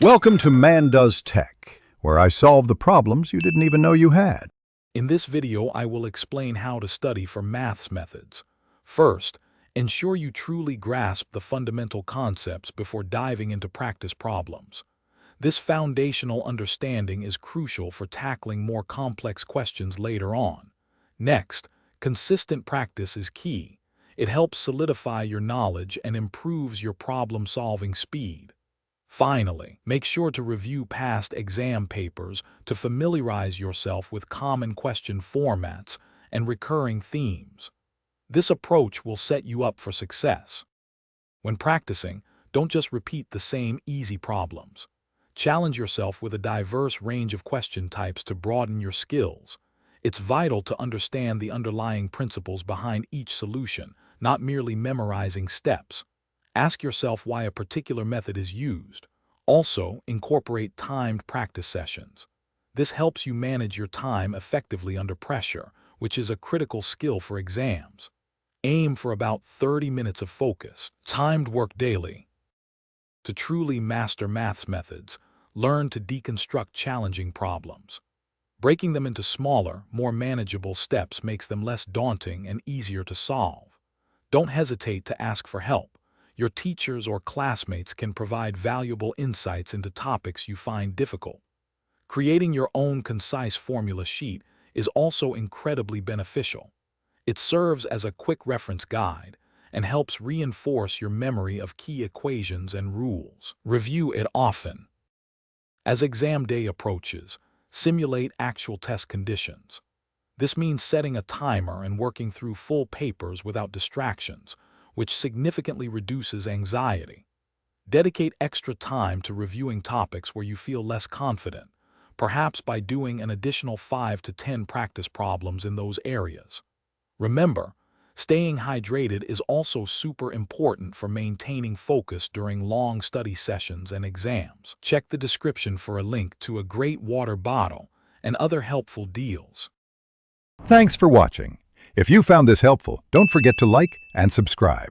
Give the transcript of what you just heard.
Welcome to Man Does Tech, where I solve the problems you didn't even know you had. In this video, I will explain how to study for maths methods. First, ensure you truly grasp the fundamental concepts before diving into practice problems. This foundational understanding is crucial for tackling more complex questions later on. Next, consistent practice is key. It helps solidify your knowledge and improves your problem-solving speed. Finally, make sure to review past exam papers to familiarize yourself with common question formats and recurring themes. This approach will set you up for success. When practicing, don't just repeat the same easy problems. Challenge yourself with a diverse range of question types to broaden your skills. It's vital to understand the underlying principles behind each solution, not merely memorizing steps. Ask yourself why a particular method is used. Also, incorporate timed practice sessions. This helps you manage your time effectively under pressure, which is a critical skill for exams. Aim for about 30 minutes of focus, timed work daily. To truly master maths methods, learn to deconstruct challenging problems. Breaking them into smaller, more manageable steps makes them less daunting and easier to solve. Don't hesitate to ask for help. Your teachers or classmates can provide valuable insights into topics you find difficult. Creating your own concise formula sheet is also incredibly beneficial. It serves as a quick reference guide and helps reinforce your memory of key equations and rules. Review it often. As exam day approaches, simulate actual test conditions. This means setting a timer and working through full papers without distractions, which significantly reduces anxiety. Dedicate extra time to reviewing topics where you feel less confident, perhaps by doing an additional 5 to 10 practice problems in those areas. Remember, staying hydrated is also super important for maintaining focus during long study sessions and exams. Check the description for a link to a great water bottle and other helpful deals. Thanks for watching. If you found this helpful, don't forget to like and subscribe.